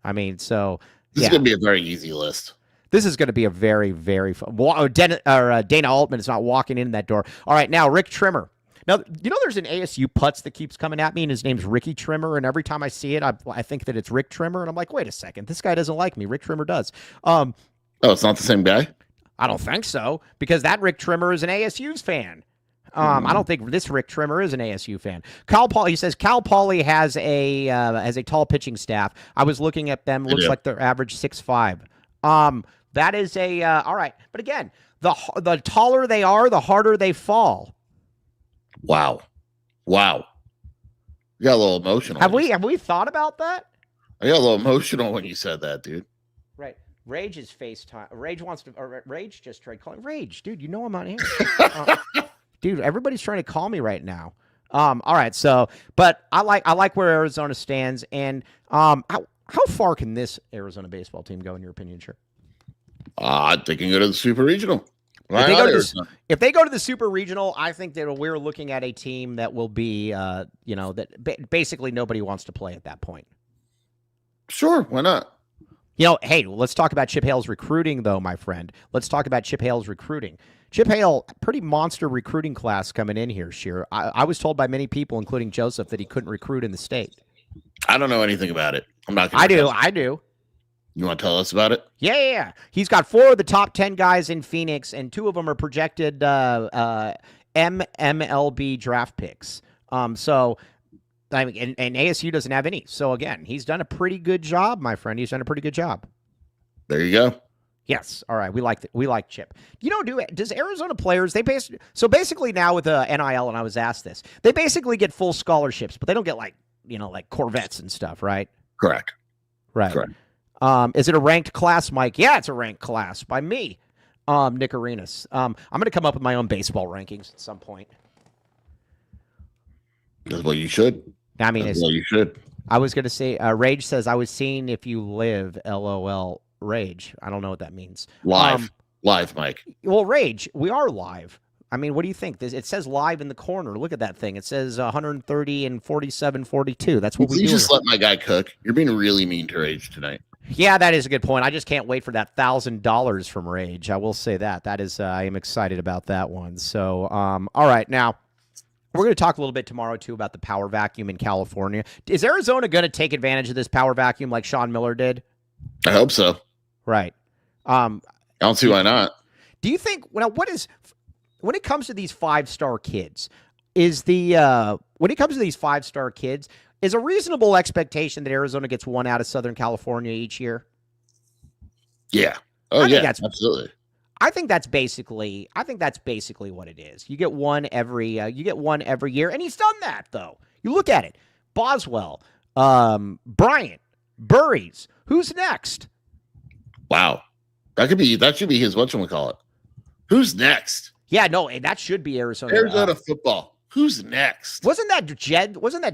I mean, so this is going to be a very easy list. This is going to be a very, very fun. Dana Altman is not walking in that door. All right, now Rick Trimmer. Now, there's an ASU putz that keeps coming at me, and his name's Ricky Trimmer, and every time I see it, I think that it's Rick Trimmer, and I'm like, wait a second, this guy doesn't like me. Rick Trimmer does. Oh, it's not the same guy? I don't think so, because that Rick Trimmer is an ASU's fan. I don't think this Rick Trimmer is an ASU fan. He says Cal Poly has a tall pitching staff. I was looking at them. Looks like they're average 6'5". That is all right. But again, the taller they are, the harder they fall. Wow. You got a little emotional. Have we thought about that? I got a little emotional when you said that, dude. Right. Rage is FaceTime. Rage just tried calling. Rage, dude, I'm on here. Dude, everybody's trying to call me right now. All right, so, but I like where Arizona stands, and how far can this Arizona baseball team go in your opinion, sure? They can go to the Super Regional. If they go to the Super Regional, I think that we're looking at a team that will be, that basically nobody wants to play at that point. Sure, why not? Hey, let's talk about Chip Hale's recruiting, though, my friend. Let's talk about Chip Hale's recruiting. Chip Hale, pretty monster recruiting class coming in here, Sheer. I was told by many people, including Joseph, that he couldn't recruit in the state. I don't know anything about it. I'm not going to. I do. You want to tell us about it? Yeah. He's got 4 of the top 10 guys in Phoenix, and 2 of them are projected MLB draft picks. So, I mean, and ASU doesn't have any. So, again, he's done a pretty good job, my friend. He's done a pretty good job. There you go. Yes. All right. We like Chip. Does Arizona players, basically now with the NIL, and I was asked this, they basically get full scholarships, but they don't get like Corvettes and stuff, right? Correct. Right. Correct. Is it a ranked class, Mike? Yeah, it's a ranked class by me, Nick Arenas. I'm going to come up with my own baseball rankings at some point. That's what you should. I mean, that's what you should. I was going to say, Rage says, I was seeing if you live, LOL, Rage. I don't know what that means. Live, Mike. Well, Rage, we are live. I mean, what do you think? It says live in the corner. Look at that thing. It says 130 and 47, 42. That's what we do. You just let my guy cook. You're being really mean to Rage tonight. Yeah, that is a good point. I just can't wait for that $1,000 from Rage. I will say that. That is, I am excited about that one. So, all right. Now, we're going to talk a little bit tomorrow, too, about the power vacuum in California. Is Arizona going to take advantage of this power vacuum like Sean Miller did? I hope so. Right. I don't see why not. Do you think, when it comes to these 5-star kids, is a reasonable expectation that Arizona gets one out of Southern California each year? Yeah. Oh, yeah, absolutely. I think that's basically what it is. You get one every year, and he's done that though. You look at it: Boswell, Bryant, Burries. Who's next? Wow, that should be his whatchamacallit. Who's next? Yeah, no, that should be Arizona. Arizona football. Who's next? Wasn't that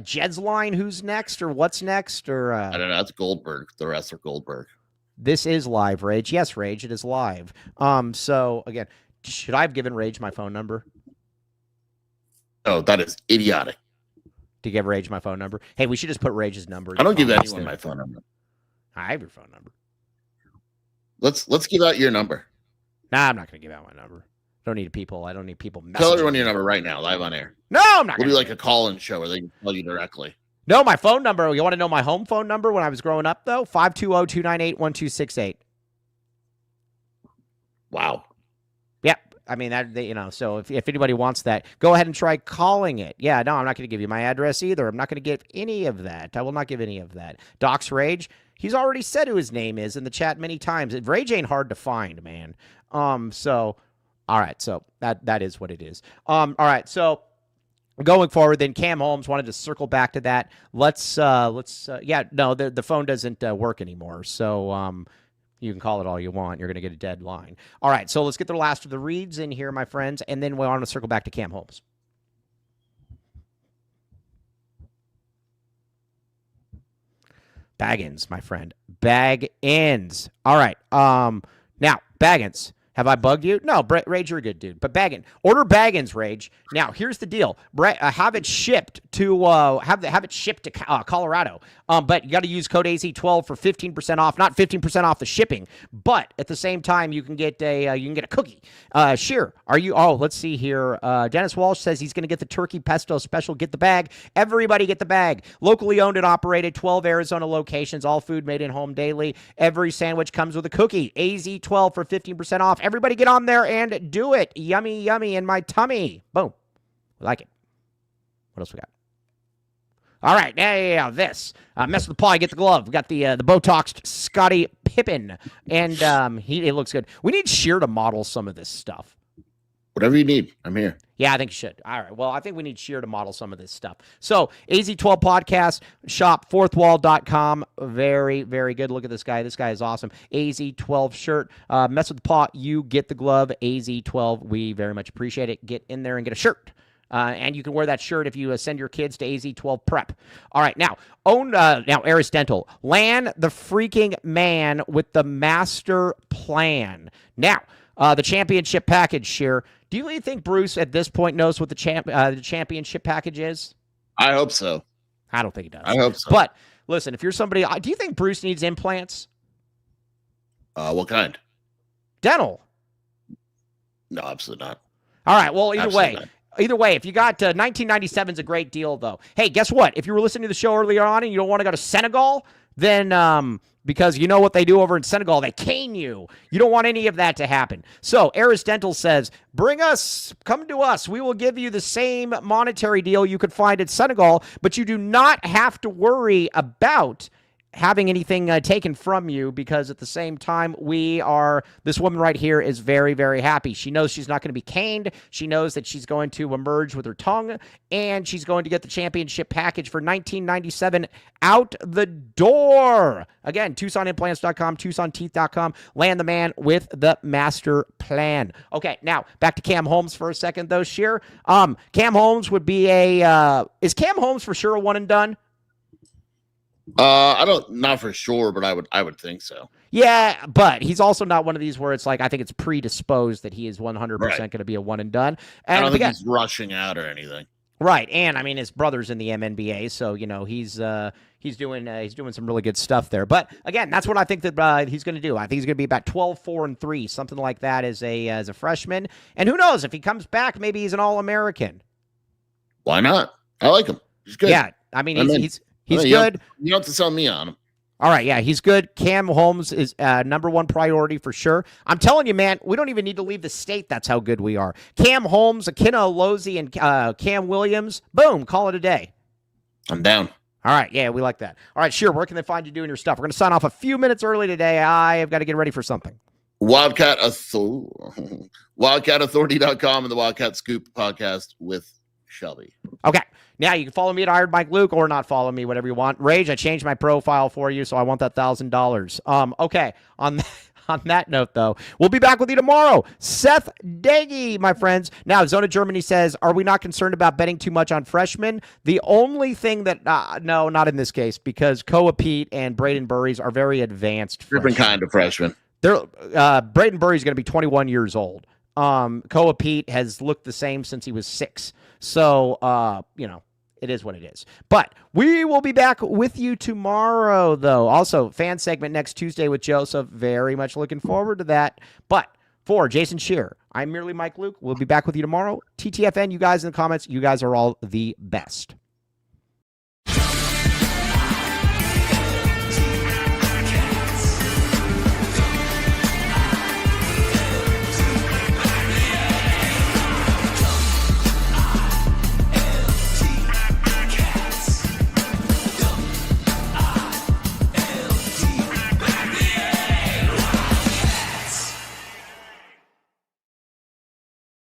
Jed's line? Who's next or what's next or? I don't know. That's Goldberg. The rest are Goldberg. This is live, Rage. Yes, Rage, it is live. So again, should I have given Rage my phone number? Oh, that is idiotic. To give Rage my phone number? Hey, we should just put Rage's number. I don't give anyone my phone number. I have your phone number. Let's give out your number. Nah, I'm not going to give out my number. I don't need people Tell everyone your number right now, live on air. No, I'm not. We'll do like a call-in show where they can tell you directly. No, my phone number. You want to know my home phone number when I was growing up, though? 520-298-1268. Wow. Yep. I mean, so if anybody wants that, go ahead and try calling it. Yeah, no, I'm not going to give you my address either. I'm not going to give any of that. I will not give any of that. Doc's Rage, he's already said who his name is in the chat many times. Rage ain't hard to find, man. So, all right. So that is what it is. All right. So, going forward, then Cam Holmes wanted to circle back to that. The phone doesn't work anymore. So you can call it all you want. You're going to get a dead line. All right, so let's get the last of the reads in here, my friends, and then we want to circle back to Cam Holmes. Baggins, my friend. Baggins. All right. Now, Baggins. Have I bugged you? No, Rage, you're a good dude. But order Baggins, Rage. Now, here's the deal. Have it shipped to Colorado. But you got to use code AZ12 for 15% off. Not 15% off the shipping, but at the same time you can get a cookie. Sheer, are you? Oh, let's see here. Dennis Walsh says he's going to get the turkey pesto special. Get the bag. Everybody get the bag. Locally owned and operated. 12 Arizona locations. All food made in home daily. Every sandwich comes with a cookie. AZ12 for 15% off. Everybody get on there and do it. Yummy, yummy in my tummy. Boom. We like it. What else we got? All right. Yeah. This. Mess with the paw. Get the glove. We got the Botoxed Scottie Pippen. And it looks good. We need Sheer to model some of this stuff. Whatever you need. I'm here. Yeah, I think you should. All right. Well, I think we need Sheer to model some of this stuff. So, AZ12 podcast, shop, fourthwall.com. Very, very good. Look at this guy. This guy is awesome. AZ12 shirt. Mess with the paw. You get the glove. AZ12. We very much appreciate it. Get in there and get a shirt. And you can wear that shirt if you send your kids to AZ12 Prep. All right, now, Aris Dental. Land the freaking man with the master plan. Now, the championship package here. Do you really think Bruce at this point knows what the championship package is? I hope so. I don't think he does. I hope so. But listen, if you're somebody, do you think Bruce needs implants? What kind? Dental. No, absolutely not. All right. Well, Absolutely either way, if you got 1997 is a great deal, though. Hey, guess what? If you were listening to the show earlier on and you don't want to go to Senegal, then because you know what they do over in Senegal, they cane you. You don't want any of that to happen. So Aris Dental says, come to us. We will give you the same monetary deal you could find at Senegal, but you do not have to worry about having anything taken from you, because at the same time, this woman right here is very, very happy. She knows she's not going to be caned. She knows that she's going to emerge with her tongue, and she's going to get the championship package for $19.97 out the door. Again, TucsonImplants.com, TucsonTeeth.com. Land the man with the master plan. Okay, now back to Cam Holmes for a second, though, Sheer. Cam Holmes would be is Cam Holmes for sure a one and done? Not for sure, but I would think so. Yeah, but he's also not one of these where it's like, I think it's predisposed that he is 100% going to be a one and done. And I don't think he's rushing out or anything. Right. And I mean, his brother's in the MNBA, so he's doing some really good stuff there. But again, that's what I think that he's going to do. I think he's going to be about 12-4-3, something like that as a freshman. And who knows, if he comes back, maybe he's an All-American. Why not? I like him. He's good. Yeah, I mean, he's good. You don't have to sell me on him. All right, yeah, he's good. Cam Holmes is number one priority for sure. I'm telling you, man, we don't even need to leave the state. That's how good we are. Cam Holmes, Akina Olozi, and Cam Williams. Boom, call it a day. I'm down. All right, yeah, we like that. All right, sure, where can they find you doing your stuff? We're going to sign off a few minutes early today. I have got to get ready for something. WildcatAuthority.com and the Wildcat Scoop podcast with Shelby. Okay. Now, you can follow me at Iron Mike Luke, or not follow me, whatever you want. Rage, I changed my profile for you, so I want that $1,000. Okay, on that note, though, we'll be back with you tomorrow. Seth Daggy, my friends. Now, Zona Germany says, are we not concerned about betting too much on freshmen? The only thing that, no, not in this case, because Koa Pete and Braden Burries are very advanced freshmen. Different kind of freshmen. Braden Burries is going to be 21 years old. Koa Pete has looked the same since he was 6. So, it is what it is. But we will be back with you tomorrow, though. Also, fan segment next Tuesday with Joseph. Very much looking forward to that. But for Jason Shearer, I'm merely Mike Luke. We'll be back with you tomorrow. TTFN, you guys in the comments, you guys are all the best.